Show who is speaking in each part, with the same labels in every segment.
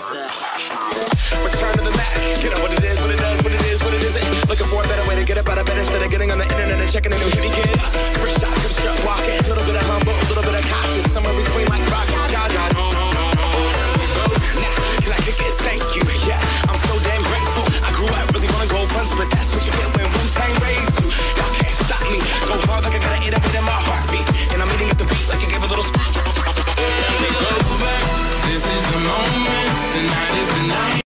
Speaker 1: Return to the Mac. Get up what it is, what it does, what it is, what it isn't. Looking for a better way to get up out of bed instead of getting on the internet and checking a new hit kid. First shot, good strut walking. A little bit of humble, a little bit of cautious. Somewhere between like rock and God. Nah, can I kick it? Thank you. Yeah, I'm so damn grateful. I grew up really wanna go once, but that's what you get when Wu-Tang raised you. Y'all can't stop me. Go hard like I got an 8 up in my heartbeat. And I'm eating at the beat like I give a little spot. This is the moment. Tonight is the night.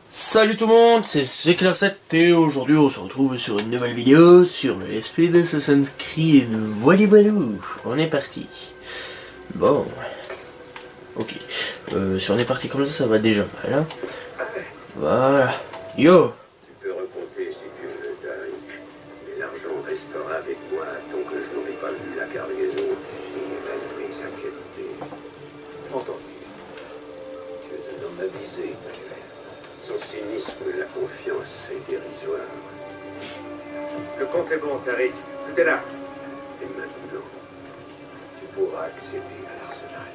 Speaker 2: Salut tout le monde, c'est Zecler7 et aujourd'hui on se retrouve sur une nouvelle vidéo sur le let's play d'Assassin's Creed. Voilà, on est parti. Bon, ok, si on est parti comme ça va déjà mal, hein. Voilà, yo.
Speaker 3: Tu peux recompter si tu veux, Tariq, mais l'argent restera avec moi tant que je n'aurai pas vu la cargaison et évalué sa qualité. Entendu. Tu es un homme avisé, Manuel. Son cynisme, la confiance est dérisoire.
Speaker 4: Le compte est bon, Tariq. Tout est là.
Speaker 3: Et maintenant, tu pourras accéder à l'arsenal.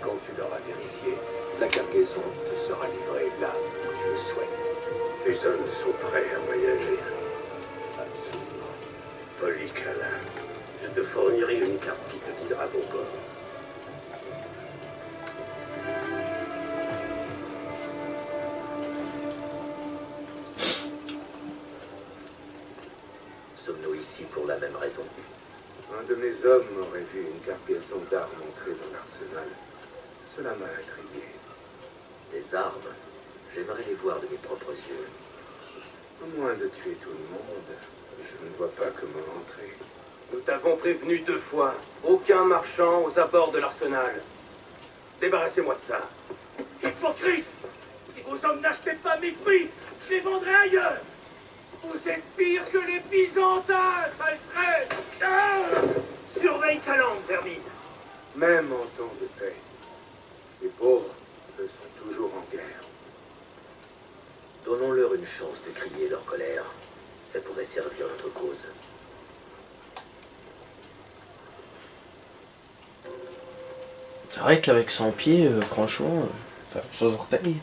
Speaker 3: Quand tu l'auras vérifié, la cargaison te sera livrée là où tu le souhaites. Tes hommes sont prêts à voyager. Absolument. Polycala, je te fournirai une carte qui te guidera bon port. Sommes-nous ici pour la même raison? Un de mes hommes aurait vu une cargaison d'armes entrer dans l'arsenal. Cela m'a intrigué. Des armes? J'aimerais les voir de mes propres yeux. À moins de tuer tout le monde, je ne vois pas comment entrer.
Speaker 4: Nous t'avons prévenu 2 fois. Aucun marchand aux abords de l'arsenal. Débarrassez-moi de ça.
Speaker 5: Hypocrite! Si vos hommes n'achetaient pas mes fruits, je les vendrais ailleurs! Vous êtes pire que les Byzantins, sale traître! Surveille ta langue, Vermine.
Speaker 3: Même en temps de paix, les pauvres, eux, sont toujours en guerre.
Speaker 6: Donnons-leur une chance de crier leur colère. Ça pourrait servir notre cause.
Speaker 2: C'est vrai qu'avec 100 pieds, franchement, enfin sans orteils,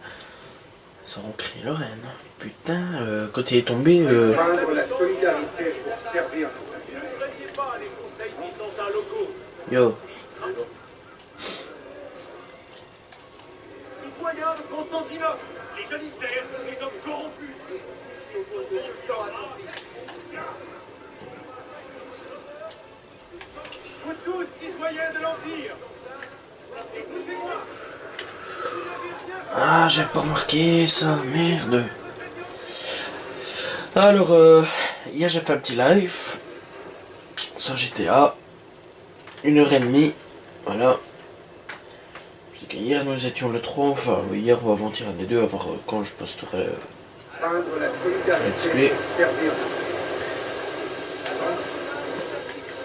Speaker 2: ça aurait crié leur haine. Putain, quand il est tombé...
Speaker 3: Feindre la solidarité pour servir nos amis.
Speaker 5: Ne craignez pas les conseils byzantins locaux.
Speaker 2: Yo.
Speaker 5: Citoyens de Constantinople, les janissaires sont des hommes corrompus. Qui opposent le sultan à son fils. Vous tous, citoyens de l'Empire, écoutez-moi.
Speaker 2: Ah, j'ai pas remarqué ça, merde. Alors, hier j'ai fait un petit live sur GTA, 1h30, voilà. Parce qu'hier nous étions le 3, enfin hier ou avant-hier, un des deux, à voir quand je posterai
Speaker 3: Feindre la solidarité
Speaker 2: let's play.
Speaker 3: pour servir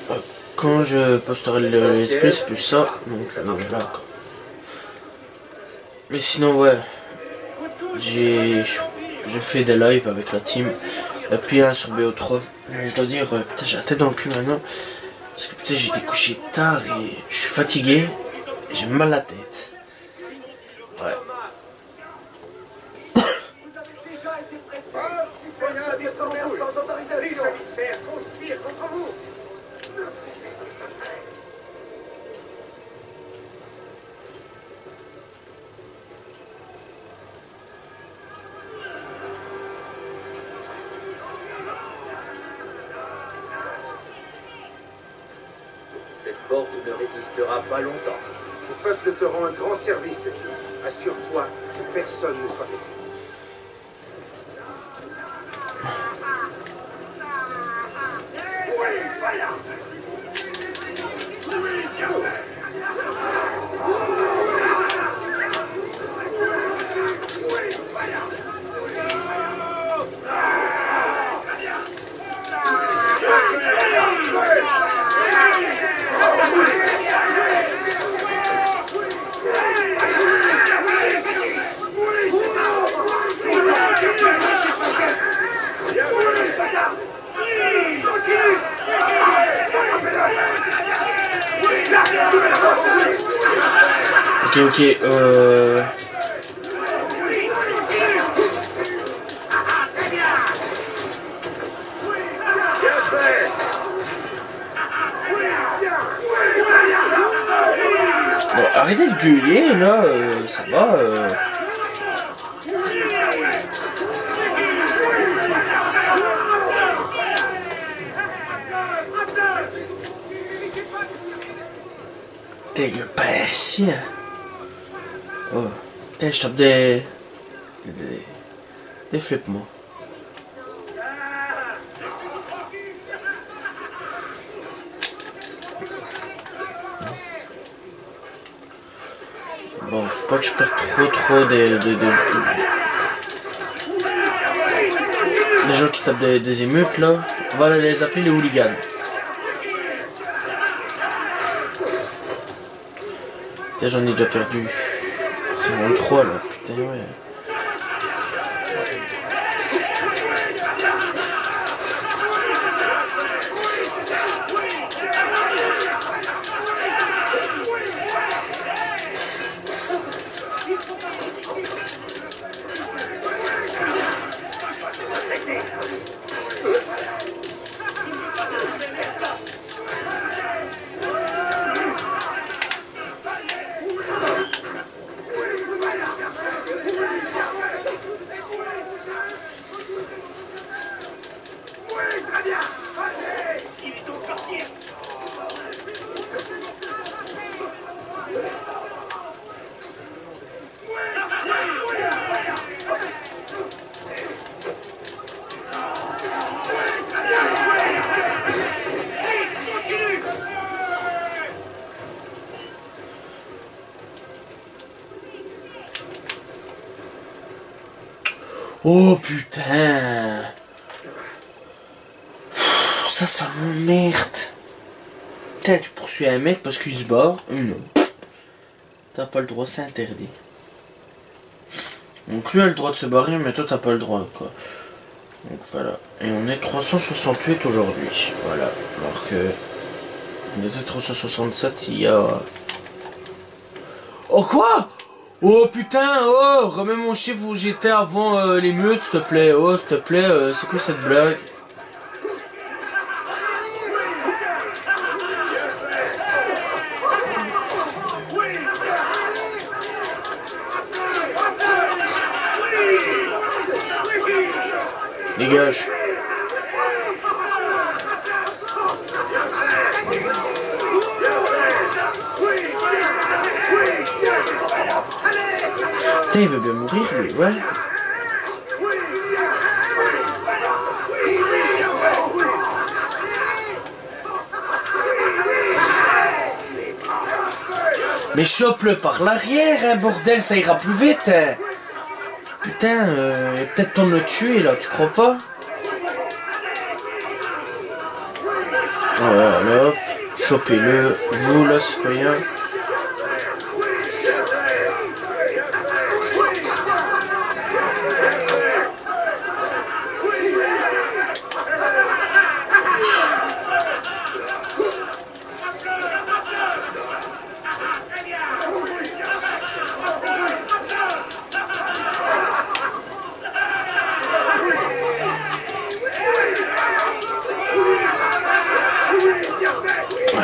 Speaker 3: nos amis.
Speaker 2: Quand je posterai le let's play, c'est plus ça, donc voilà quoi. Mais sinon ouais, j'ai fait des lives avec la team, et puis un sur BO3. Je dois dire, putain j'ai la tête dans le cul maintenant, parce que putain j'ai été couché tard et je suis fatigué, et j'ai mal à la tête. Ouais.
Speaker 3: Citoyens d'Istanbul, les janissaires conspirent contre vous.
Speaker 6: Cette porte ne résistera pas longtemps.
Speaker 3: Le peuple te rend un grand service cette journée. Assure-toi que personne ne soit blessé.
Speaker 2: Ok. Bon, arrêtez de gueuler, là, ça va. Dégueu, patient. Oh, putain, je tape des flips, moi. Bon, faut pas que je perde trop des gens qui tapent des émeutes, là. On va les appeler les hooligans. Putain, j'en ai déjà perdu. C'est vraiment 3 là, putain, ouais. Oh putain. Ça m'emmerde. Putain, tu poursuis un mec parce qu'il se barre. Non. T'as pas le droit, c'est interdit. Donc lui a le droit de se barrer, mais toi t'as pas le droit, quoi. Donc voilà. Et on est 368 aujourd'hui. Voilà. Alors que on était 367 il y a... Oh quoi? Oh putain, oh, remets mon chiffre où j'étais avant l'émeute, s'il te plaît. Oh, s'il te plaît, c'est quoi cette blague? Dégage. Putain, il veut bien mourir, lui, ouais. Mais chope-le par l'arrière, hein, bordel, ça ira plus vite, hein. Putain, peut-être temps de le tuer, là, tu crois pas? Voilà, hop, chopez-le, vous, là, citoyen.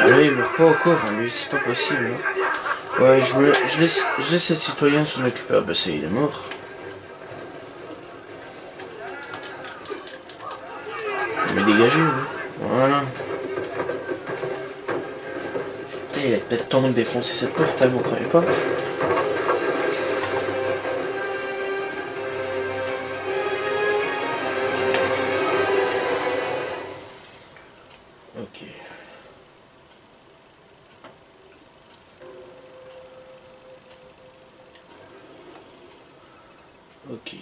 Speaker 2: Là, il meurt pas encore, hein, lui, c'est pas possible. Hein. Ouais, je laisse les citoyens s'en occuper. Ah bah ça, il est mort. Mais dégagez, hein. Voilà. Putain, il a peut-être temps de défoncer cette porte, hein, vous croyez pas? Ok. Ok.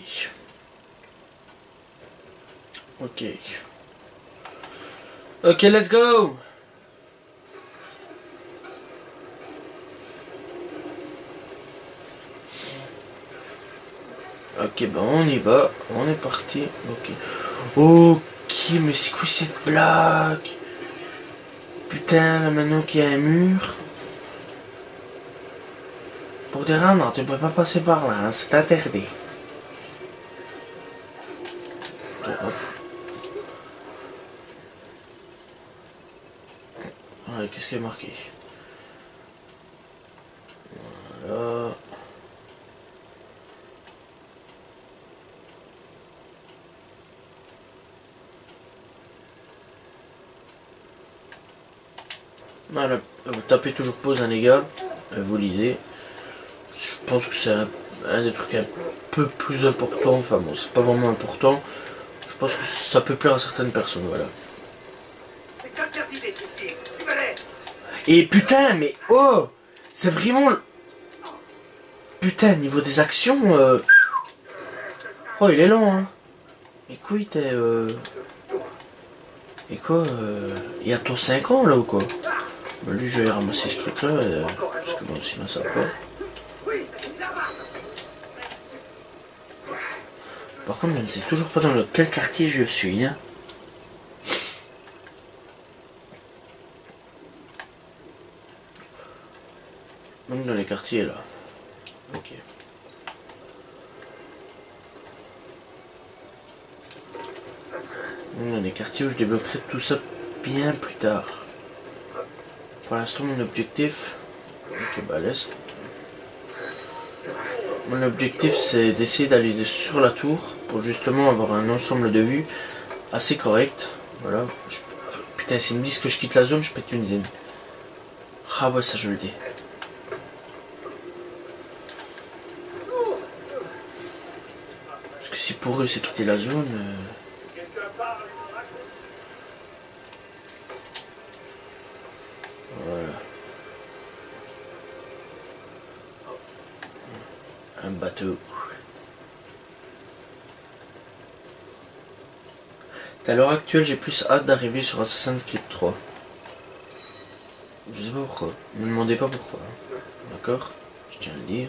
Speaker 2: Ok. Ok, let's go! Ok, ben on y va. On est parti. Ok. Ok, mais c'est quoi cette blague? Putain, là maintenant qu'il y a un mur. Pour te rendre, tu peux pas passer par là, hein, c'est interdit. Hop. Ouais, qu'est-ce qui est marqué? Voilà. Voilà, vous tapez toujours pause, hein, les gars, vous lisez. Je pense que c'est un des trucs un peu plus importants, enfin bon, c'est pas vraiment important. Je pense que ça peut plaire à certaines personnes, voilà.
Speaker 5: C'est interdit d'être ici. Tu me l'es.
Speaker 2: Et putain, mais oh, c'est vraiment... Putain, niveau des actions, oh, il est lent, hein. Et quoi, il était... Et quoi, il y a ton 5 ans, là, ou quoi? Bah, lui, je vais ramasser ce truc-là, parce que bon, sinon ça va pas. Par contre, je ne sais toujours pas dans quel quartier je suis, hein. Donc dans les quartiers, là. Ok. Donc dans les quartiers où je débloquerai tout ça bien plus tard. Pour l'instant, mon objectif... Ok, bah laisse. Mon objectif, c'est d'essayer d'aller sur la tour pour justement avoir un ensemble de vues assez correct. Voilà. Putain, s'ils me disent que je quitte la zone, je pète une zine. Ah ouais, ça je le dis. Parce que si pour eux c'est quitter la zone... Voilà. Un bateau. À l'heure actuelle, j'ai plus hâte d'arriver sur Assassin's Creed 3. Je sais pas pourquoi. Ne me demandez pas pourquoi. D'accord? Je tiens à le dire.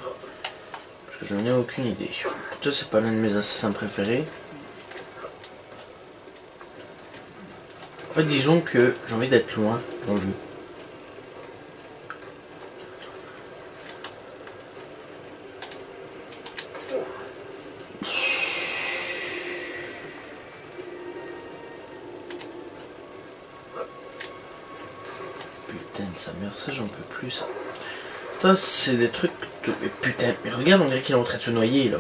Speaker 2: Parce que je n'en ai aucune idée. Pourtant, c'est pas l'un de mes assassins préférés. En fait, disons que j'ai envie d'être loin dans le jeu. Sa mère, ça j'en peux plus, ça. Ça c'est des trucs de... Mais putain, mais regarde, on dirait qu'il est en train de se noyer là.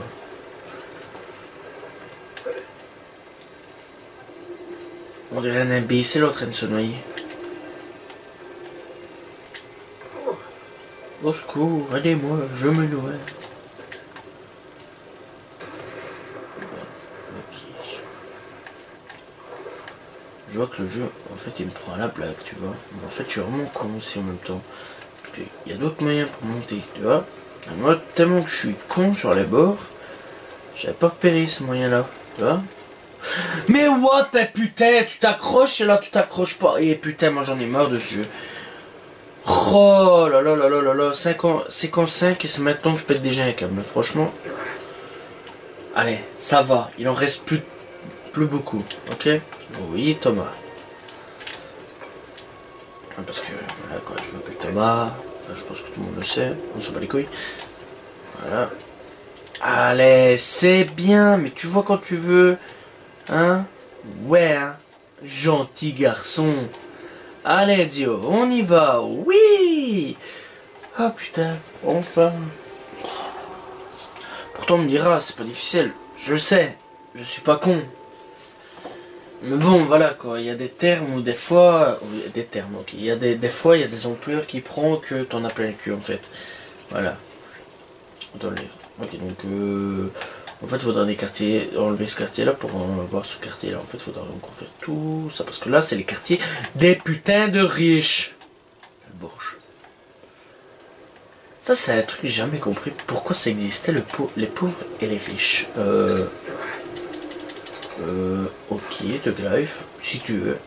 Speaker 2: On dirait un imbécile en train de se noyer. Au secours, aidez-moi, je me noie. Je vois que le jeu, en fait, il me prend à la blague, tu vois. Mais en fait, je suis vraiment con aussi en même temps. Parce qu'il y a d'autres moyens pour monter, tu vois. Et moi, tellement que je suis con sur les bords, j'avais pas repéré ce moyen-là, tu vois. Mais what, putain, tu t'accroches et là, tu t'accroches pas. Et putain, moi, j'en ai marre de ce jeu. Oh là là là là là là, séquence 5 et c'est maintenant que je pète déjà un câble, franchement. Allez, ça va, il en reste plus beaucoup, ok? Oui, Thomas. Parce que, voilà quoi, je m'appelle Thomas. Enfin, je pense que tout le monde le sait. On s'en bat les couilles. Voilà. Allez, c'est bien, mais tu vois quand tu veux. Hein? Ouais, hein? Gentil garçon. Allez, Dio, on y va. Oui! Ah putain, enfin. Pourtant, on me dira, c'est pas difficile. Je le sais. Je suis pas con. Mais bon, voilà quoi, il y a des termes où des fois... Des termes, ok. Il y a des fois, il y a des employeurs qui prennent que t'en as plein le cul, en fait. Voilà. On doit le lire. Ok, donc... en fait, il faudra des quartiers... Enlever ce quartier-là pour voir ce quartier-là. En fait, il faudra donc faire tout ça. Parce que là, c'est les quartiers des putains de riches. Le bourge. Ça, c'est un truc que j'ai jamais compris. Pourquoi ça existait, les pauvres et les riches. Ok, The Life, si tu veux.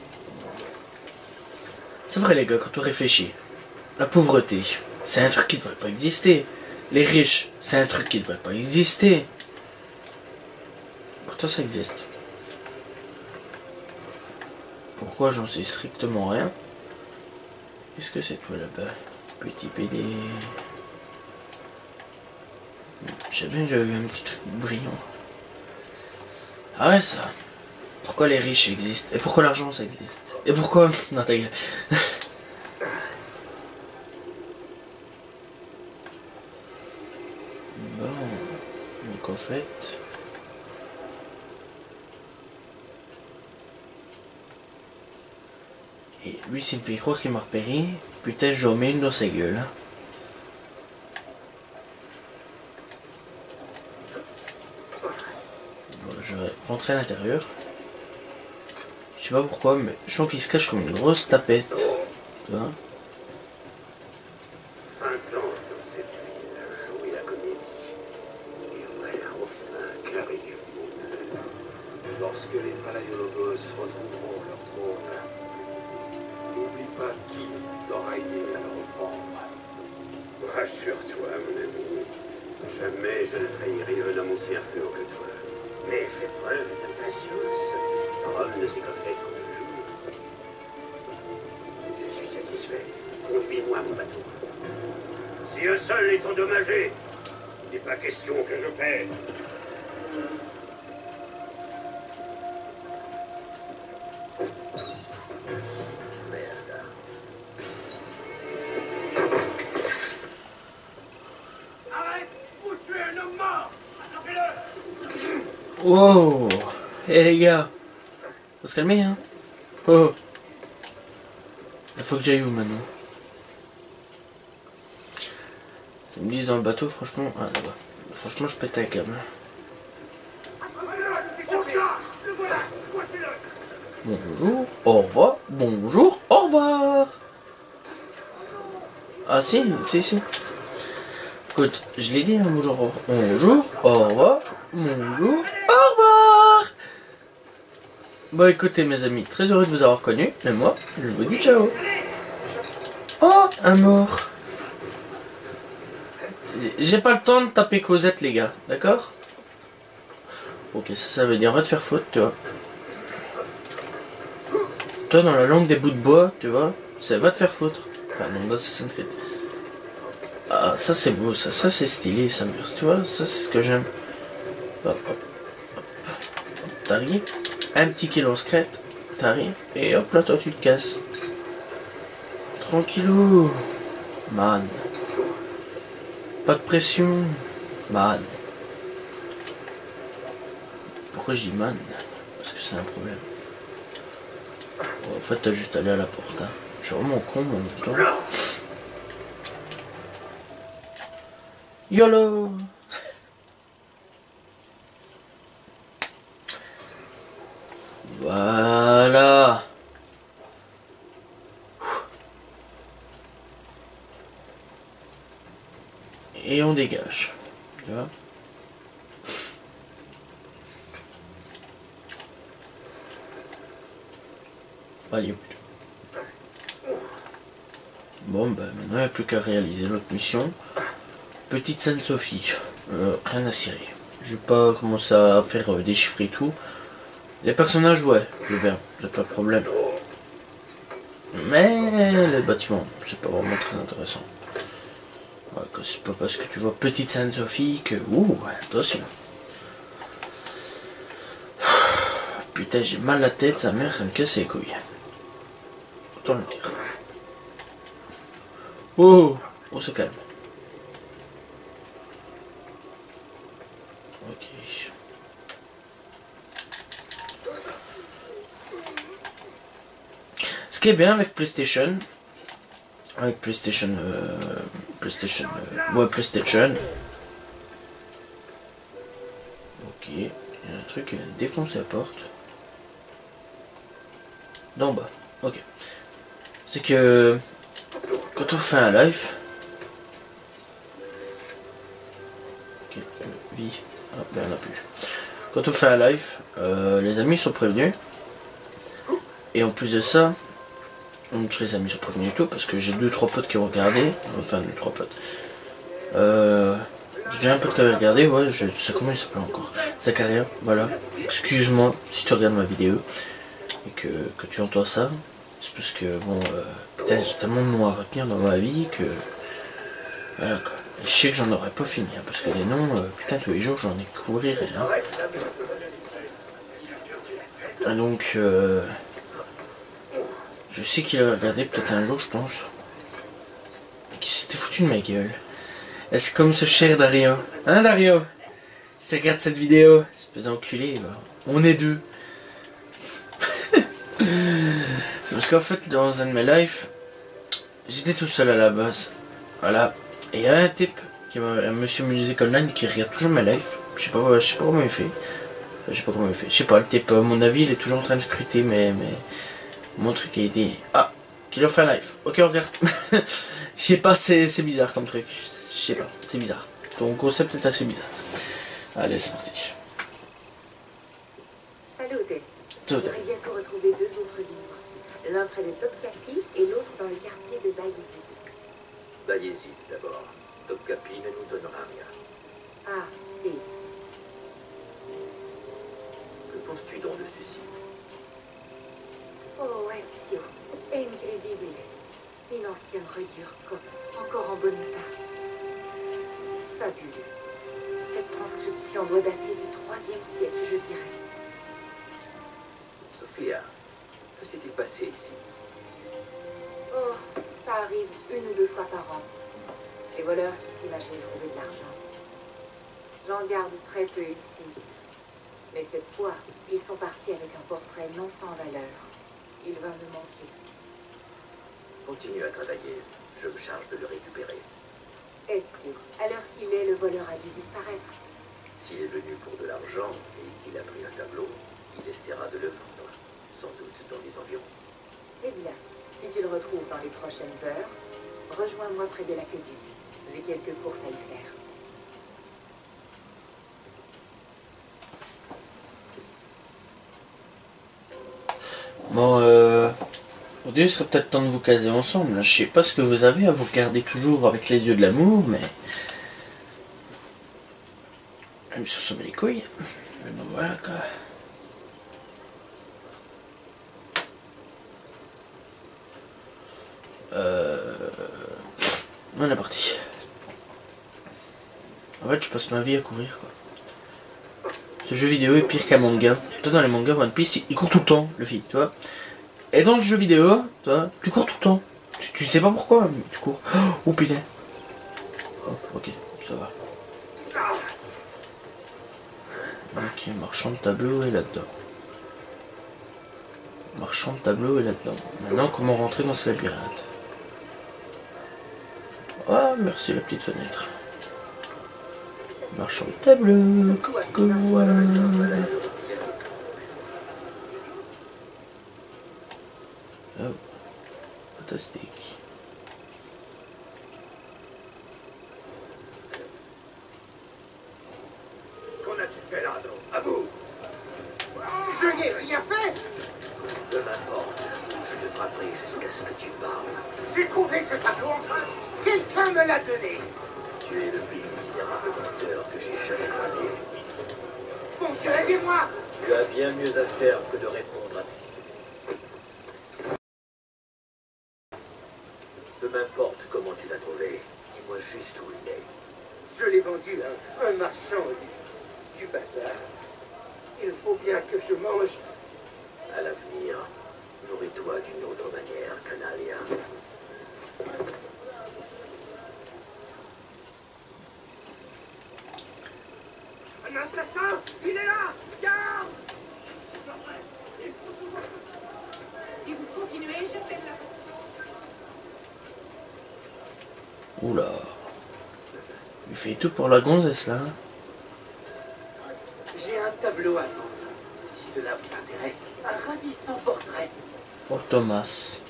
Speaker 2: C'est vrai les gars, quand on réfléchit, la pauvreté, c'est un truc qui devrait pas exister. Les riches, c'est un truc qui devrait pas exister. Pourtant ça existe. Pourquoi j'en sais strictement rien? Qu'est-ce que c'est toi là-bas? Petit PD. J'ai bien que j'avais vu un petit truc brillant. Ah ouais, ça. Pourquoi les riches existent? Et pourquoi l'argent ça existe? Et pourquoi... Non, ta gueule. Bon. Donc en fait... Et lui, s'il me fait croire qu'il m'a repéré, putain, j'en mets une dans sa gueule. Hein. Bon, je vais rentrer à l'intérieur. Je sais pas pourquoi, mais je sens qu'il se cache comme une grosse tapette. Tu vois?
Speaker 3: 20 ans dans cette ville à jouer la comédie. Et voilà enfin qu'arrive mon heure. Lorsque les Palaiologos retrouveront leur trône, n'oublie pas qui t'aura aidé à le reprendre. Rassure-toi, mon ami. Jamais je ne trahirai un homme aussi influent que toi. Mais fais preuve de patience. Rome ne s'est pas faite en 2 jours. Je suis satisfait. Conduis-moi mon bateau. Si un seul est endommagé, il n'est pas question que je paie.
Speaker 6: Merde.
Speaker 5: Arrête! Vous tuez un homme mort! Attrapez-le!
Speaker 2: Wow. Eh les gars, faut se calmer hein. Oh. Il faut que j'aille où maintenant? Ils me disent dans le bateau, franchement, ah là-bas. Franchement, je pète un câble.
Speaker 5: On charge! Le voilà! Coincez-le!
Speaker 2: Bonjour, au revoir, bonjour, au revoir. Ah si. Écoute, je l'ai dit, hein, bonjour, au revoir, bonjour, au revoir. Bon écoutez mes amis, très heureux de vous avoir connus, mais moi, je vous dis ciao. Oh, un mort. J'ai pas le temps de taper Cosette les gars, d'accord? Ok, ça veut dire va te faire foutre, tu vois. Toi dans la langue des bouts de bois, tu vois, ça va te faire foutre. Enfin non, dans Assassin's Creed. Ah, ça c'est beau, ça c'est stylé, ça mûrs, tu vois, ça c'est ce que j'aime. Hop, hop, hop. T'arrives, un petit kill en secrète, t'arrives, et hop là toi tu te casses. Tranquillou, man. Pas de pression, man. Pourquoi je dis man? Parce que c'est un problème. Bon, en fait t'as juste allé à la porte, hein. Je suis vraiment con en même temps. YOLO. Voilà. Et on dégage. Tu vois? Allez. Bon, ben maintenant il n'y a plus qu'à réaliser l'autre mission. Petite Sainte-Sophie. Rien à cirer. Je vais pas commencer à faire déchiffrer tout. Les personnages, ouais, je veux bien, c'est pas de problème. Mais les bâtiments, c'est pas vraiment très intéressant. Ouais, c'est pas parce que tu vois Petite Sainte-Sophie que... Ouh, attention. Putain, j'ai mal la tête, sa mère, ça me casse les couilles. Autant le dire. Oh, on se calme. Ok. Ce qui est bien avec PlayStation, ouais, PlayStation, ok, il y a un truc qui vient de défoncer la porte. D'en bas, ok. C'est que quand on fait un live, ok, vie, ah, ben on a plus. Quand on fait un live, les amis sont prévenus. Et en plus de ça, donc les amis sont prévenus et tout, parce que j'ai 2-3 potes qui ont regardé, enfin 2-3 potes. J'ai un pote qui avait regardé, ouais, je sais comment il s'appelle encore. Zacharia, voilà. Excuse-moi si tu regardes ma vidéo et que tu entends ça. C'est parce que bon, putain, j'ai tellement de noms à retenir dans ma vie que. Voilà quoi. Je sais que j'en aurais pas fini, hein, parce que les noms, putain, tous les jours j'en ai couvrirai. Hein. Et donc, je sais qu'il a regardé peut-être un jour, je pense. Qui s'était foutu de ma gueule. Est-ce comme ce cher Dario? Hein, Dario? Si tu regardes cette vidéo, espèce d'enculé, on est deux. C'est parce qu'en fait, dans un de mes lives, j'étais tout seul à la base. Voilà. Et il y a un type, un monsieur Music Online, qui regarde toujours mes lives. Je sais pas comment il fait. Je sais pas, le type, à mon avis, il est toujours en train de scruter mon truc. Et il dit, ah, qu'il a fait un live. Ok, regarde. Je sais pas, c'est bizarre comme truc. Je sais pas, c'est bizarre. Ton concept est assez bizarre. Allez, c'est parti.
Speaker 7: Salute.
Speaker 2: Salute.
Speaker 7: J'aurais bientôt retrouvé 2 autres livres. L'un près de Topkapi et l'autre dans le quartier de Bayezid.
Speaker 6: Bayezid d'abord. Topkapi ne nous donnera rien.
Speaker 7: Ah, si.
Speaker 6: Que penses-tu donc de ceci?
Speaker 7: Oh, Ezio. Incredibile. Une ancienne reliure copte, encore en bon état. Fabuleux. Cette transcription doit dater du 3e siècle, je dirais.
Speaker 6: Sophia, que s'est-il passé ici?
Speaker 7: Oh, ça arrive 1 ou 2 fois par an. Les voleurs qui s'imaginent trouver de l'argent. J'en garde très peu ici. Mais cette fois, ils sont partis avec un portrait non sans valeur. Il va me manquer.
Speaker 6: Continue à travailler. Je me charge de le récupérer.
Speaker 7: Ezio, à l'heure qu'il est, le voleur a dû disparaître.
Speaker 6: S'il est venu pour de l'argent et qu'il a pris un tableau, il essaiera de le vendre. Sans doute dans les environs.
Speaker 7: Eh bien, si tu le retrouves dans les prochaines heures, rejoins-moi près de l'aqueduc. J'ai quelques courses à y faire.
Speaker 2: Bon, au début, il serait peut-être temps de vous caser ensemble. Je sais pas ce que vous avez à vous regarder toujours avec les yeux de l'amour, mais... Même si on s'en met les couilles. Mais bon, voilà, quoi. On est parti. En fait, je passe ma vie à courir, quoi. Ce jeu vidéo est pire qu'un manga. Toi, dans les mangas One Piece, il court tout le temps, le fille, tu vois. Et dans ce jeu vidéo, tu vois, tu cours tout le temps. Tu sais pas pourquoi, mais tu cours. Oh putain. Oh, ok, ça va. Ok, marchand de tableau est là-dedans. Marchand de tableau est là-dedans. Maintenant, comment rentrer dans ce labyrinthe? Ah, merci la petite fenêtre. Marchand de tableau. Coucou. Oh, fantastique.
Speaker 5: Qu'en as-tu fait là, donc? À vous!
Speaker 8: Je n'ai rien fait.
Speaker 6: Peu m'importe. Je te frapperai jusqu'à ce que tu parles.
Speaker 8: J'ai trouvé ce tableau enfin. Quelqu'un me l'a donné.
Speaker 6: Tu es le plus misérable menteur que j'ai jamais croisé.
Speaker 8: Mon Dieu, aidez-moi.
Speaker 6: Tu as bien mieux à faire que de répondre à... Peu m'importe comment tu l'as trouvé. Dis-moi juste où il est.
Speaker 8: Je l'ai vendu à un marchand du bazar. Il faut bien que je mange.
Speaker 6: À l'avenir, nourris-toi d'une autre manière, canalia.
Speaker 5: Un assassin! Il est là! Garde!
Speaker 9: Si vous continuez, je fais la...
Speaker 2: Oula. Il fait tout pour la gonzesse là.
Speaker 8: J'ai un tableau à vendre. Si cela vous intéresse, un ravissant portrait.
Speaker 2: Pour Thomas.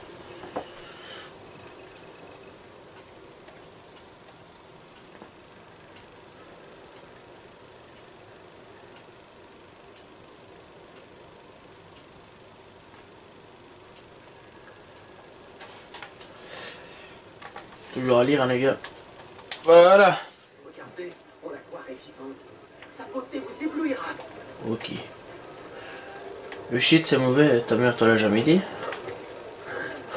Speaker 2: Toujours à lire, hein, les gars. Voilà.
Speaker 8: Regardez, on la croirait vivante. Sa beauté vous éblouira.
Speaker 2: Ok. Le shit c'est mauvais, ta mère te l'a jamais dit?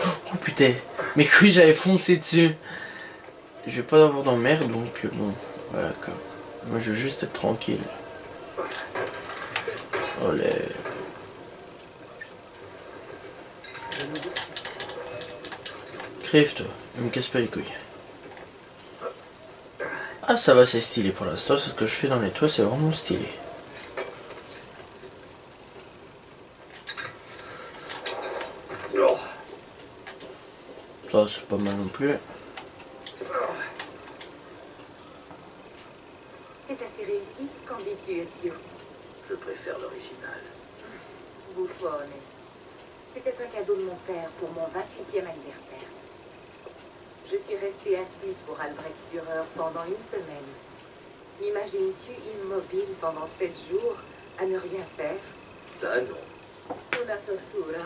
Speaker 2: Oh putain, mais oui j'avais foncé dessus. je vais pas avoir d'emmerde, donc bon, voilà quoi. Moi je veux juste être tranquille. Olé. Crève-toi, ne me casse pas les couilles. Ah ça va, c'est stylé pour l'instant, c'est ce que je fais dans les toits, c'est vraiment stylé. Ça c'est pas mal non plus.
Speaker 7: C'est assez réussi, qu'en dis-tu, Ezio?
Speaker 6: Je préfère l'original.
Speaker 7: Bouffone. C'était un cadeau de mon père pour mon 28e anniversaire. Je suis restée assise pour Albrecht Dürer pendant une semaine. M'imagines-tu immobile pendant 7 jours, à ne rien faire?
Speaker 6: Ça, non.
Speaker 7: Una tortura.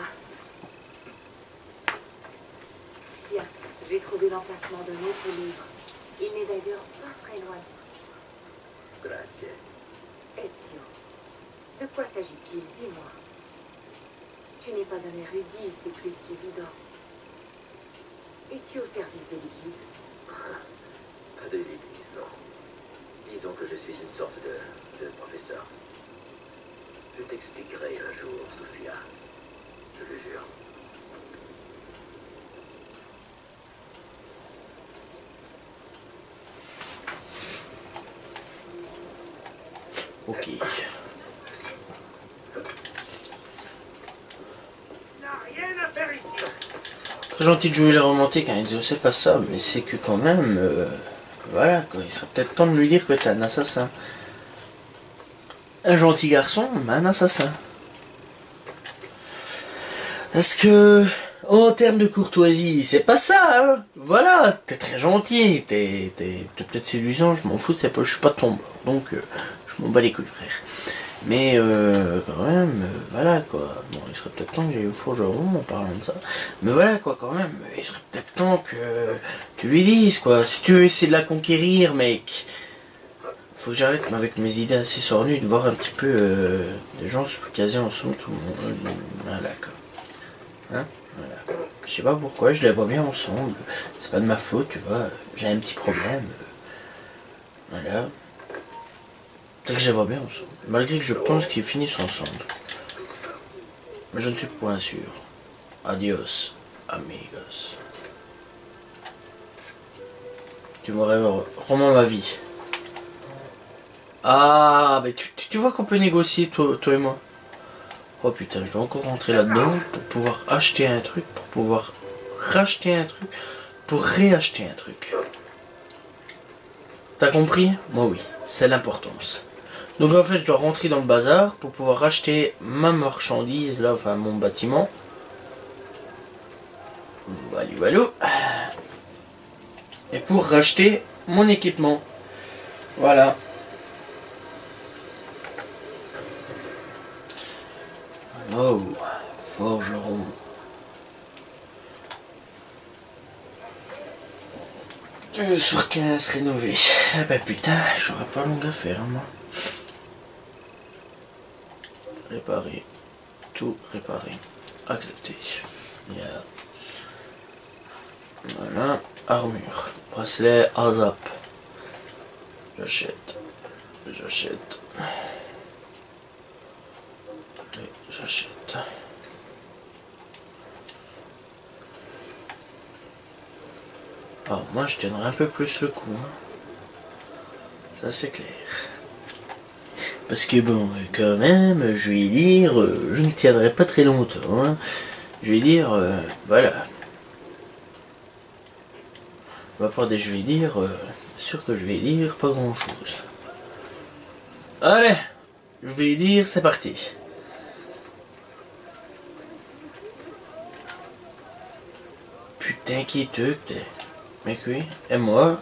Speaker 7: Tiens, j'ai trouvé l'emplacement d'un autre livre. Il n'est d'ailleurs pas très loin d'ici.
Speaker 6: Grazie.
Speaker 7: Ezio, de quoi s'agit-il? Dis-moi. Tu n'es pas un érudit, c'est plus qu'évident. Es-tu au service de l'Église?
Speaker 6: Pas de l'Église, non. Disons que je suis une sorte de professeur. Je t'expliquerai un jour, Sophia. Je le jure.
Speaker 2: Ok. Très gentil de jouer les romantiques, hein, Ezio sait pas ça, mais c'est que quand même, voilà quoi, il serait peut-être temps de lui dire que t'es un assassin. Un gentil garçon, mais un assassin. Parce que, en termes de courtoisie, c'est pas ça, hein. Voilà, t'es très gentil, t'es peut-être séduisant, je m'en fous, je suis pas de ton bord, donc je m'en bats les couilles, frère. Mais quand même, voilà quoi. Bon, il serait peut-être temps que j'aille au forgeron en parlant de ça. Mais voilà quoi, quand même, il serait peut-être temps que tu lui dises quoi. Si tu veux essayer de la conquérir, mec, faut que j'arrête avec mes idées assez sornues de voir un petit peu des gens se caser ensemble, tout le monde. Voilà quoi. Hein? Voilà. Je sais pas pourquoi, je les vois bien ensemble. C'est pas de ma faute, tu vois. J'ai un petit problème. Voilà. C'est que je les vois bien ensemble. Malgré que je pense qu'ils finissent ensemble. Mais je ne suis point sûr. Adios, amigos. Tu m'aurais roman ma vie. Ah, mais tu vois qu'on peut négocier, toi et moi. Oh putain, je dois encore rentrer là-dedans pour pouvoir acheter un truc, pour pouvoir racheter un truc, pour réacheter un truc. T'as compris? Moi oui, c'est l'importance. Donc en fait, je dois rentrer dans le bazar pour pouvoir racheter ma marchandise, là, enfin mon bâtiment. Voilà, voilà. Et pour racheter mon équipement. Voilà. Oh, forgeron. Sur 15 rénové. Ah bah putain, j'aurais pas long à faire, moi. Réparer. Tout réparer. Accepter. Yeah. Voilà. Armure. Bracelet ASAP. J'achète. J'achète. Et j'achète. Alors moi je tiendrai un peu plus le coup. Hein. Ça c'est clair. Parce que bon, quand même, je vais dire, je ne tiendrai pas très longtemps. Hein. Je vais dire, voilà. On va pas des je vais dire, sûr que je vais dire pas grand chose. Allez, je vais dire, c'est parti. Putain, qui te t'es. Mec, oui. Et moi,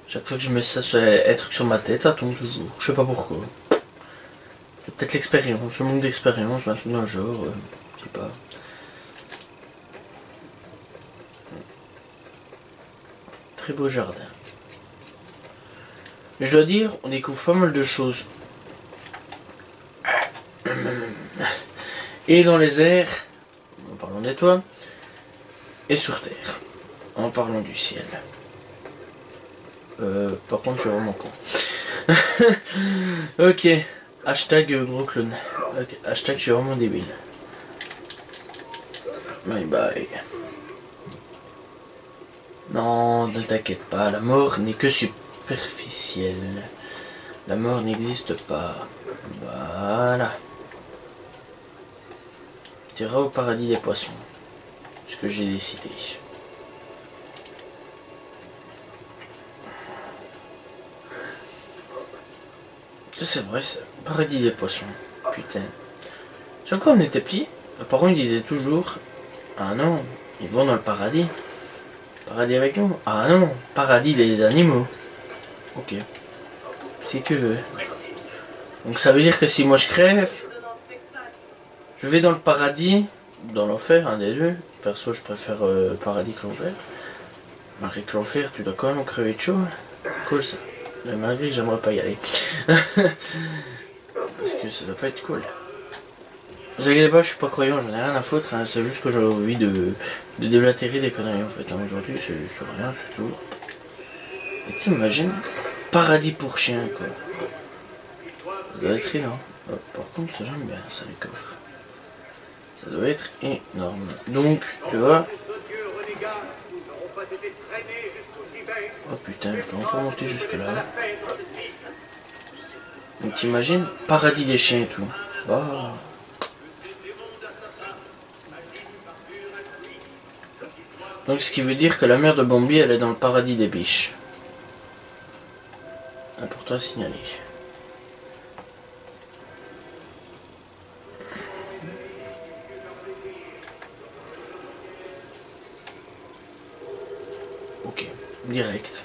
Speaker 2: chaque fois que je mets ça sur un truc sur ma tête, ça tombe toujours. Je sais pas pourquoi. C'est peut-être l'expérience, le manque d'expérience, un truc dans le genre, je sais pas. Très beau jardin. Mais je dois dire, on découvre pas mal de choses. Et dans les airs, en parlant des toits, et sur terre, en parlant du ciel. Par contre, je suis vraiment con. Ok. Hashtag gros clown. Okay. Hashtag je suis vraiment débile. Bye bye. Non, ne t'inquiète pas, la mort n'est que superficielle. La mort n'existe pas. Voilà. Tu iras au paradis des poissons. Ce que j'ai décidé. Ça c'est vrai, c'est paradis des poissons. Putain. Chaque fois on était petit, mes parents ils disaient toujours: ah non, ils vont dans le paradis. Paradis avec nous? Ah non, paradis des animaux. Ok. Si tu veux. Donc ça veut dire que si moi je crève, je vais dans le paradis, dans l'enfer, un des deux. Perso je préfère le paradis que l'enfer. Malgré que l'enfer, tu dois quand même crever de chaud. C'est cool ça. Mais malgré que j'aimerais pas y aller. Parce que ça doit pas être cool. Vous inquiétez pas, je suis pas croyant, j'en ai rien à foutre, hein. C'est juste que j'ai envie de déblatérer des conneries en fait. Hein. Aujourd'hui c'est rien, c'est tout. Et t'imagines, paradis pour chiens quoi. Ça doit être énorme. Par contre ça j'aime bien ça les coffres. Ça doit être énorme. Donc tu vois. Oh putain, je peux encore monter jusque là. Donc t'imagines, paradis des chiens et tout. Oh. Donc ce qui veut dire que la mère de Bambi elle est dans le paradis des biches. Important à signaler. Ok, direct.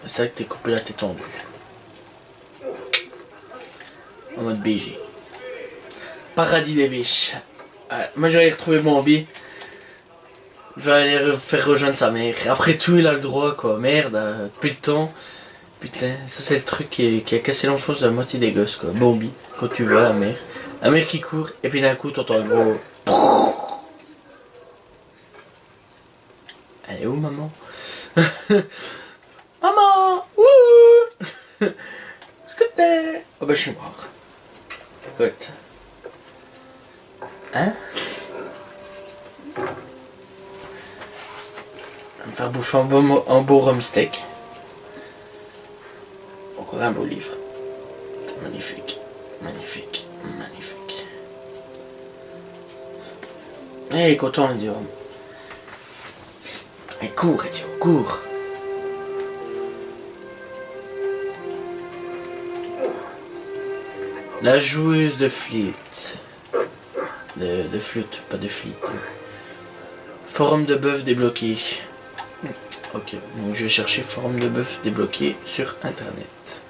Speaker 2: C'est vrai que t'es coupé là, t'es tendu. En mode BG. Paradis des biches. Moi j'allais retrouver Bambi. Je vais aller faire rejoindre sa mère. Après tout il a le droit quoi. Merde, depuis le temps. Putain, ça c'est le truc qui a cassé l'enfance de la moitié des gosses quoi. Bambi, quand tu vois la mère. La mère qui court et puis d'un coup t'entends un gros... Elle est où maman? Maman! Wouh! Est-ce que t'es? Oh bah je suis mort. Écoute. Hein? Je vais me faire bouffer un beau rhum steak. Encore un beau livre. Magnifique. Magnifique. Magnifique. Hey, content le dieu. Et cours, Étienne, cours. La joueuse de flûte. De flûte, pas de flûte. Forum de bœuf débloqué. Ok, donc je vais chercher forum de bœuf débloqué sur internet.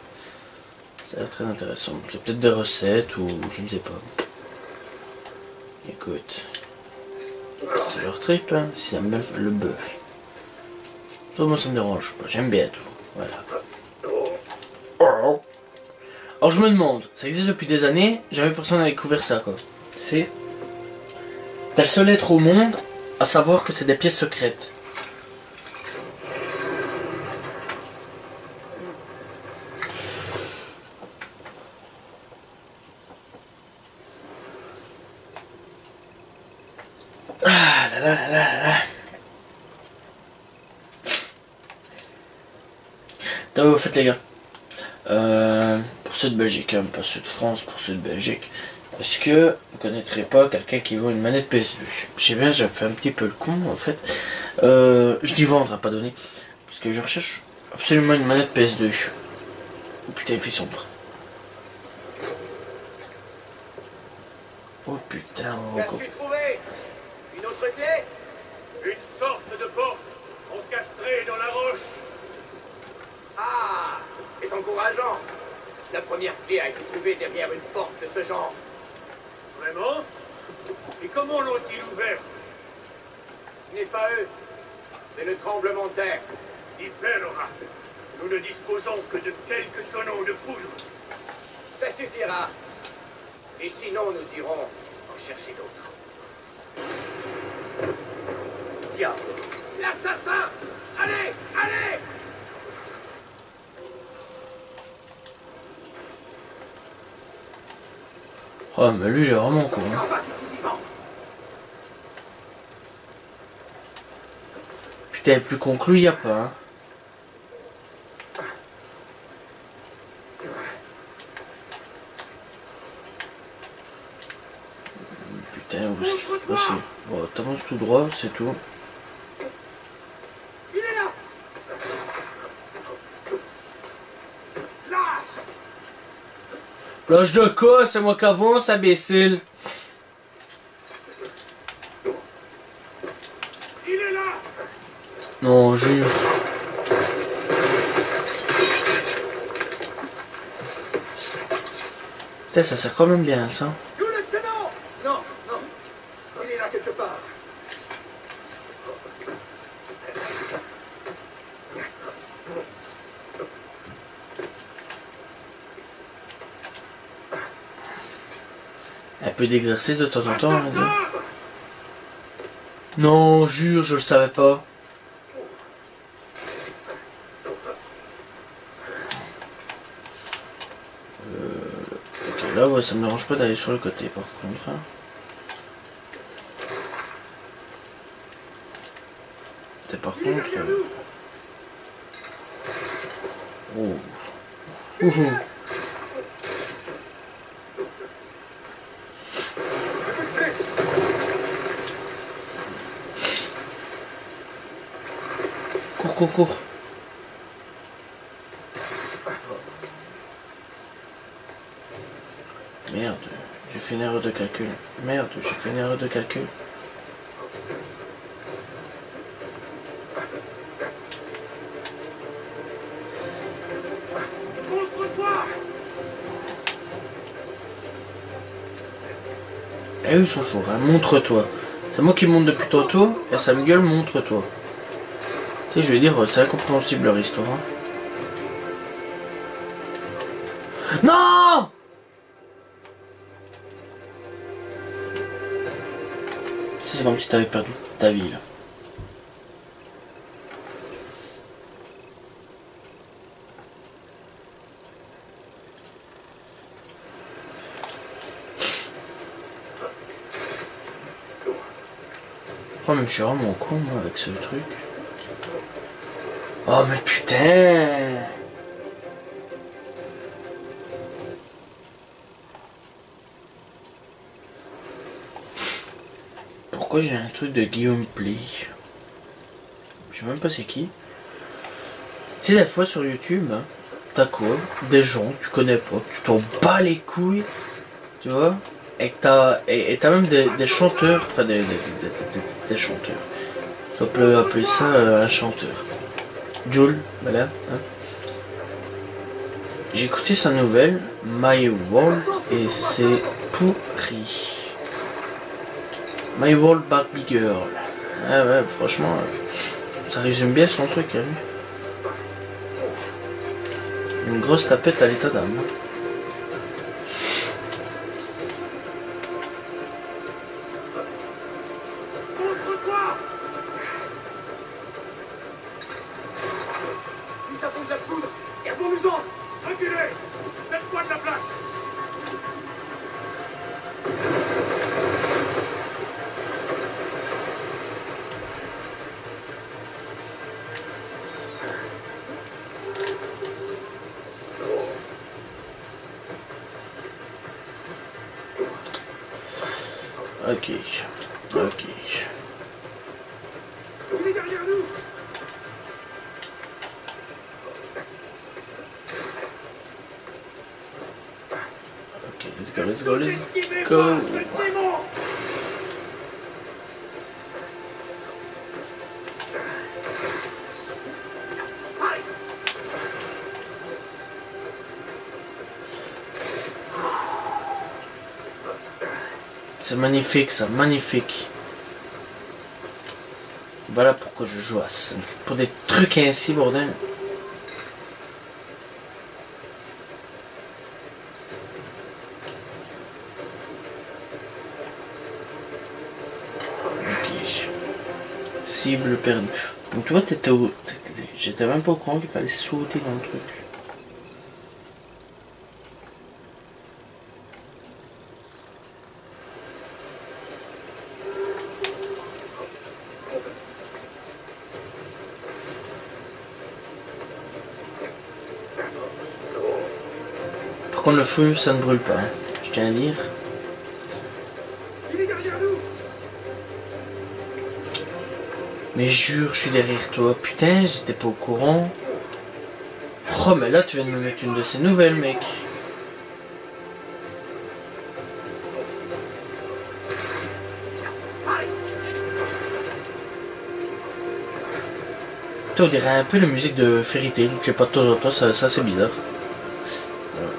Speaker 2: Ça a l'air très intéressant. C'est peut-être des recettes ou je ne sais pas. Écoute. C'est leur trip, hein, si ça me met le bœuf. Toi, moi ça me dérange pas, j'aime bien tout. Voilà. Alors je me demande, ça existe depuis des années, jamais personne n'a découvert ça quoi. C'est... T'as le seul être au monde à savoir que c'est des pièces secrètes. Ah là là là là là. T'as vous faites les gars. Pour ceux de Belgique, hein, pas ceux de France, pour ceux de Belgique. Est-ce que vous connaîtrez pas quelqu'un qui vend une manette PS2? Je sais bien, j'ai fait un petit peu le con en fait. Je dis vendre, à pas donner. Parce que je recherche absolument une manette PS2. Oh putain, il fait sombre. Oh putain,
Speaker 8: Qu'as-tu trouvé? Une autre clé?
Speaker 5: Une sorte de porte encastrée dans la roche.
Speaker 8: Ah, c'est encourageant. La première clé a été trouvée derrière une porte de ce genre.
Speaker 5: Vraiment? Et comment l'ont-ils ouverte?
Speaker 8: Ce n'est pas eux, c'est le tremblement de terre.
Speaker 5: Hyperora. Nous ne disposons que de quelques tonneaux de poudre.
Speaker 8: Ça suffira. Et sinon, nous irons en chercher d'autres. Diable.
Speaker 5: L'assassin! Allez! Allez!
Speaker 2: Oh, mais lui, il est vraiment con. Hein. Putain, plus con que lui, y a pas. Hein. Putain, où est-ce qu'il faut passer? Bon, t'avances tout droit, c'est tout.
Speaker 5: Il est là! Lâche!
Speaker 2: Lâche de quoi? C'est moi qui avance, imbécile.
Speaker 5: Il est là!
Speaker 2: Non, jure. Putain, ça sert quand même bien, ça.
Speaker 5: Nous le tenons!
Speaker 8: Non, non. Il est là quelque part.
Speaker 2: Un peu d'exercice de temps en temps. Hein, non, jure, je le savais pas. Ok, là, ouais, ça me dérange pas d'aller sur le côté, par contre. Hein. Et par contre... Oh. Ouhou. Cours. Merde, j'ai fait une erreur de calcul. Merde, j'ai fait une erreur de calcul.
Speaker 5: Contre-toi!
Speaker 2: Eh, ils sont forts, hein. Montre-toi. C'est moi qui monte depuis tantôt, et ça me gueule, montre-toi. Tu sais, je vais dire, c'est incompréhensible leur histoire. Hein. Non! C'est comme si t'avais perdu ta vie, là. Oh, mais je suis vraiment con, moi, avec ce truc. Oh mais putain! Pourquoi j'ai un truc de Guillaume Play? Je sais même pas c'est qui. Tu sais, la fois sur YouTube, hein, t'as quoi? Des gens que tu connais pas, tu t'en bats les couilles, tu vois? Et t'as même des chanteurs, enfin des chanteurs. On peut appeler ça un chanteur. Jules, voilà. Hein. J'ai écouté sa nouvelle, My World, et c'est pourri. My World Barbie Girl. Ah ouais, franchement, ça résume bien son truc, hein. Une grosse tapette à l'état d'âme. Ok.
Speaker 5: Il est derrière nous!
Speaker 2: Ok, let's go. C'est magnifique ça, magnifique. Voilà pourquoi je joue à Assassin's Creed. Pour des trucs ainsi, bordel. cible perdue. Donc tu vois, j'étais même pas au courant qu'il fallait sauter dans le truc. Par contre le feu ça ne brûle pas, hein. Je tiens à dire.
Speaker 5: Il est derrière nous.
Speaker 2: Mais jure, je suis derrière toi. Putain, j'étais pas au courant. Oh, mais là, tu viens de me mettre une de ces nouvelles, mec. Toi, on dirait un peu la musique de Fairy Tail. Je sais pas, de temps en temps, ça c'est bizarre. Voilà.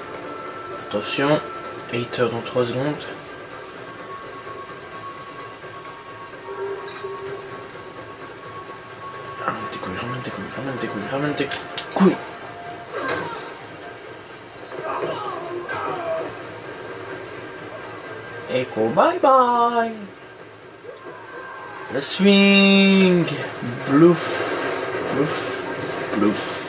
Speaker 2: Attention, hater dans 3 secondes. Ramène tes couilles. Echo, bye bye. Ça swing. Blouf. Blouf. Blouf.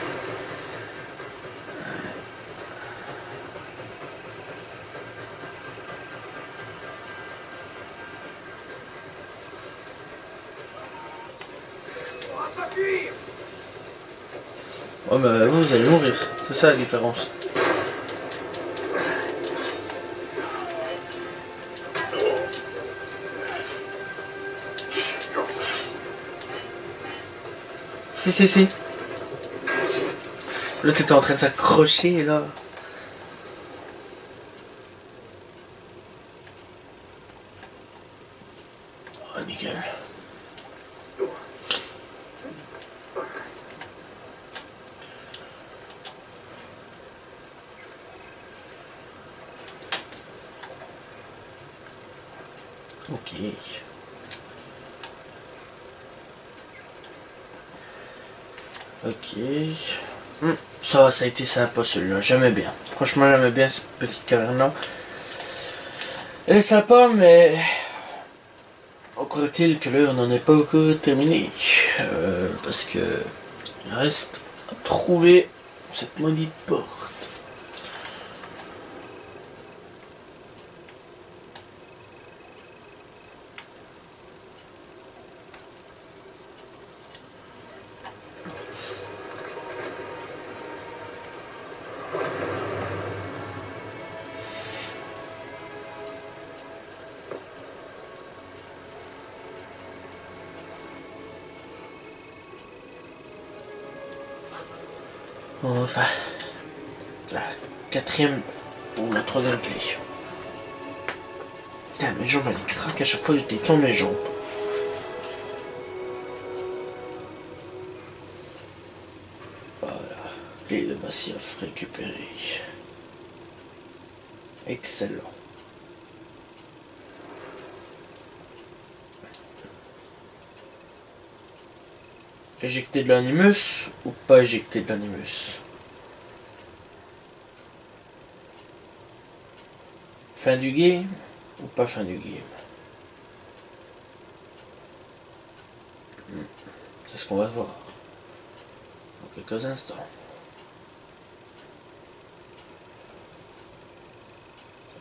Speaker 2: Oh bah vous allez mourir, c'est ça la différence. Si. Là t'étais en train de s'accrocher là. Oh nickel. Ok. Ça a été sympa celui-là, j'aimais bien. Franchement j'aimais bien cette petite caverne là. Elle est sympa mais... Encore est-il que l'heure n'en est pas encore terminée. Parce que... Il reste à trouver cette maudite porte. Enfin, la 4e ou la 3e clé. Putain, mes jambes elles craquent à chaque fois que je détends mes jambes. Voilà, clé de massif récupérée. Excellent. Éjecter de l'animus ou pas éjecter de l'animus? Fin du game ou pas fin du game? C'est ce qu'on va voir dans quelques instants.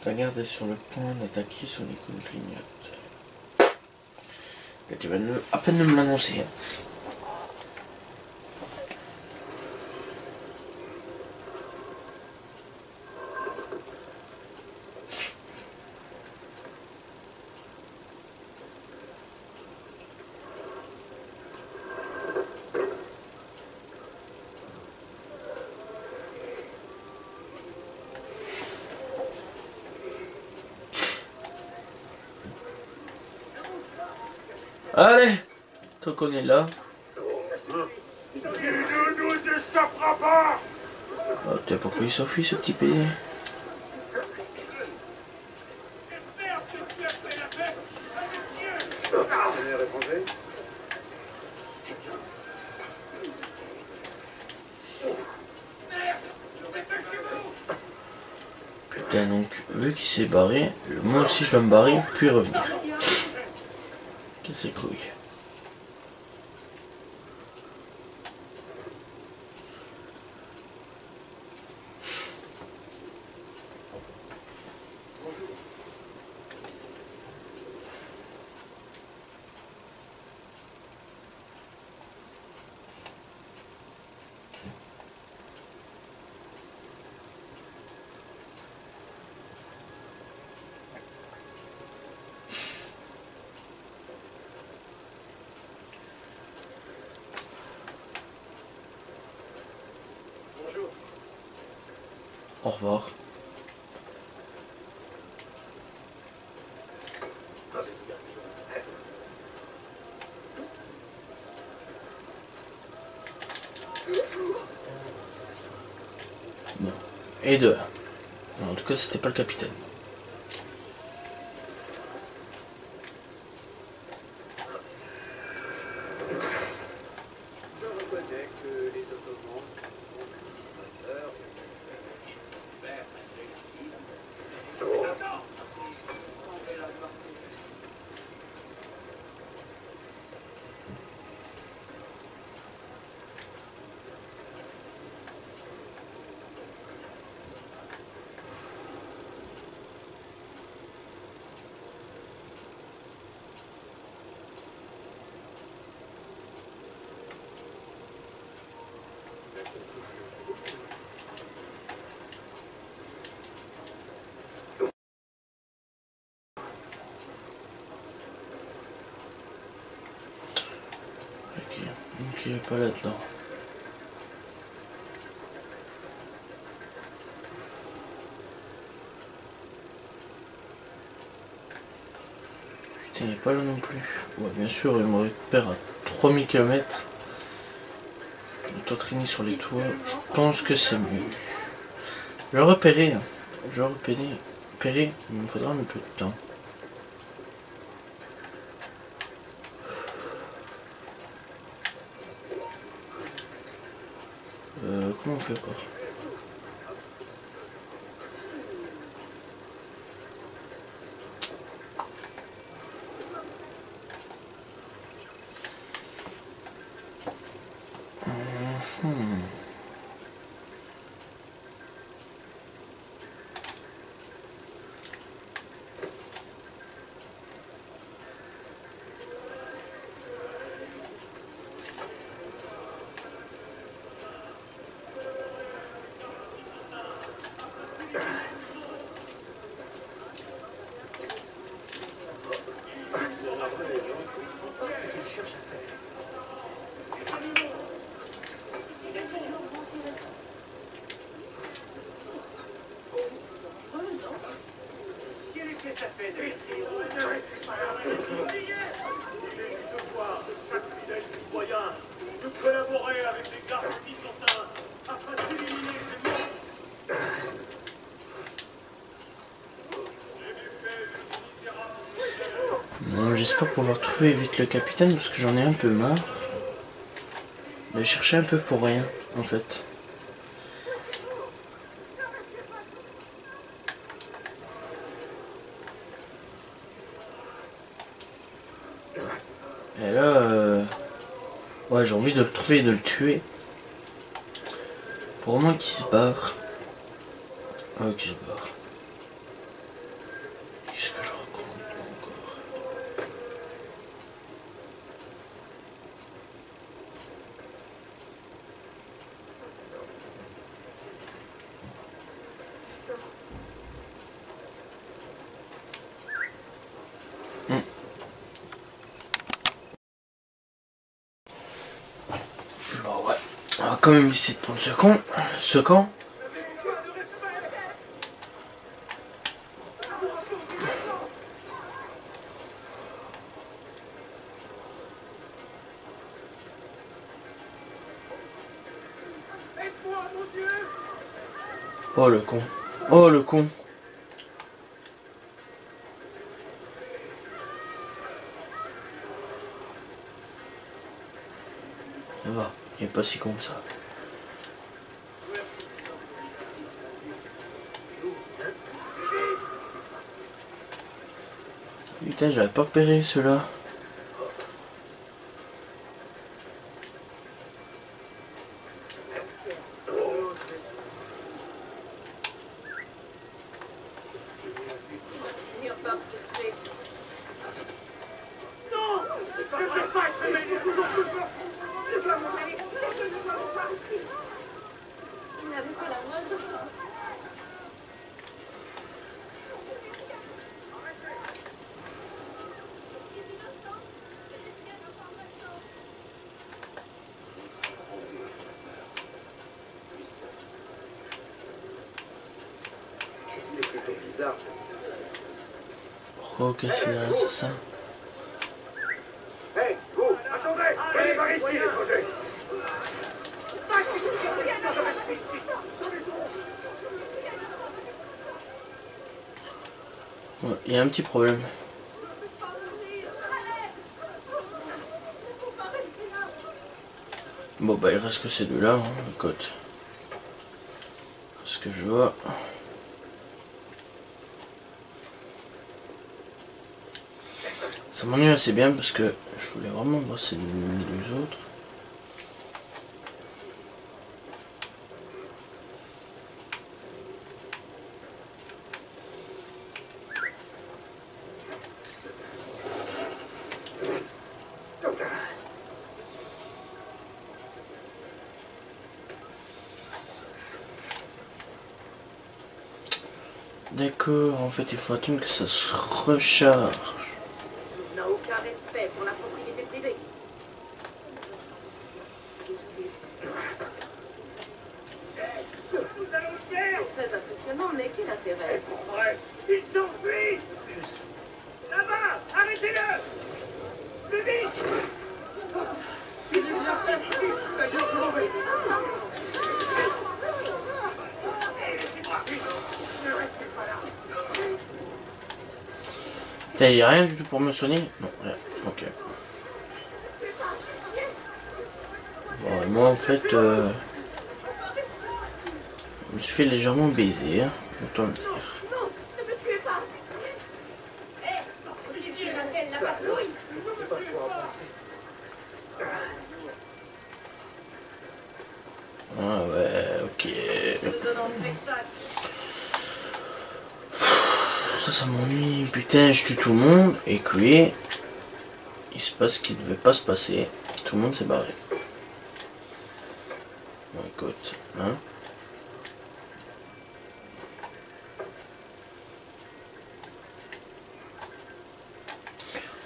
Speaker 2: Ta garde est sur le point d'attaquer sur l'icône clignote. Là, tu vas à peine de me l'annoncer. Hein. Allez, tant qu'on est là.
Speaker 5: Il ne nous échappera pas.
Speaker 2: Oh, putain, pourquoi il s'enfuit ce petit PD?
Speaker 5: J'espère que tu as fait la fête.
Speaker 2: Putain, donc, vu qu'il s'est barré, moi aussi je dois me barrer, puis revenir. Qu'est-ce que c'est couille? Au revoir. Bon. Et deux. En tout cas, c'était pas le capitaine.
Speaker 8: Je reconnais que les Ottomans sont administrateurs, super
Speaker 2: Ok, il est pas là-dedans. Putain, il est pas là non plus. Ouais, bien sûr, il me récupère à 3000 km. Auto-traîner sur les toits, je pense que c'est mieux. Je vais le repérer. Hein. Je vais le repérer. Il me faudra un peu de temps. Comment on fait encore? J'espère pouvoir trouver vite le capitaine parce que j'en ai un peu marre de chercher un peu pour rien en fait. Et là, ouais, j'ai envie de le trouver et de le tuer. Pour au moins qu'il se barre. Ah, qu'il se barre. Qu'est-ce que je raconte encore? Bon ouais, on va quand même essayer de prendre ce camp. Oh le con. Oh le con. Ça va, il est pas si con que ça. Putain, j'avais pas repéré ceux-là. Oh, qu'est-ce qu'il y a, c'est ça?
Speaker 5: Hey, vous, attendez! Venez par ici, l'étranger!
Speaker 2: Ouais, il y a un petit problème. Bon bah il reste que ces deux-là, hein, écoute. Ce que je vois. Ça m'ennuie assez bien parce que je voulais vraiment bosser les deux autres. D'accord, en fait il faut attendre que ça se recharge.
Speaker 9: On n'a aucun respect pour la propriété privée.
Speaker 5: Nous allons le faire!
Speaker 9: C'est très impressionnant, mais quel intérêt?
Speaker 5: Pour vrai, il s'enfuit! Là-bas! Arrêtez-le! Plus vite! Il est bien faire ici! D'ailleurs, je m'en vais! Ne restez pas là!
Speaker 2: T'as rien du tout pour me soigner? Non, rien. Ok. Bon, et moi en fait, je me suis fait légèrement baiser, hein, autant le dire.
Speaker 9: Non, ne me tuez pas! Hé! Olivier, j'appelle la patrouille!
Speaker 8: Je ne sais pas quoi en penser.
Speaker 2: Ah ouais, ok.
Speaker 9: Nous donnons le spectacle.
Speaker 2: Ça m'ennuie. Putain, je tue tout le monde et que lui, il se passe ce qui devait pas se passer. Tout le monde s'est barré. Bon, écoute, hein.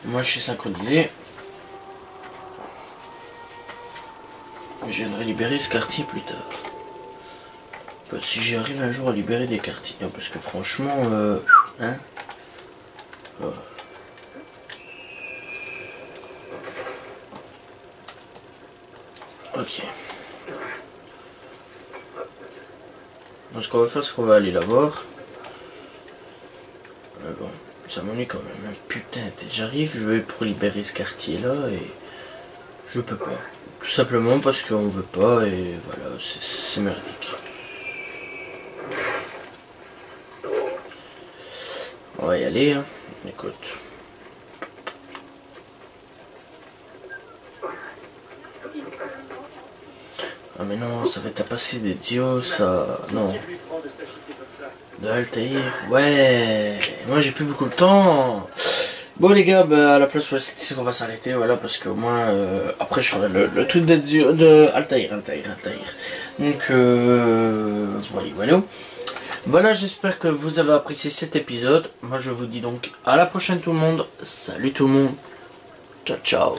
Speaker 2: Moi, je suis synchronisé. Je viendrai libérer ce quartier plus tard. Bah, si j'arrive un jour à libérer des quartiers, hein, parce que franchement, hein. Oh. Ok. Donc ce qu'on va faire, c'est qu'on va aller la voir. Mais bon, ça m'ennuie quand même. Putain, j'arrive, je vais pour libérer ce quartier-là et je peux pas. Tout simplement parce qu'on veut pas et voilà, c'est merdique. On va y aller, hein. Écoute. Ah mais non, ça va être à passer des dios, ça... Non. De Altaïr, ouais. Moi j'ai plus beaucoup de temps. Bon les gars, bah, à la place c'est ici qu'on va s'arrêter, voilà, parce qu'au moins après je ferai le truc de Altaïr. Donc voilà. Voilà, j'espère que vous avez apprécié cet épisode. Moi je vous dis donc à la prochaine tout le monde. Salut tout le monde. Ciao ciao.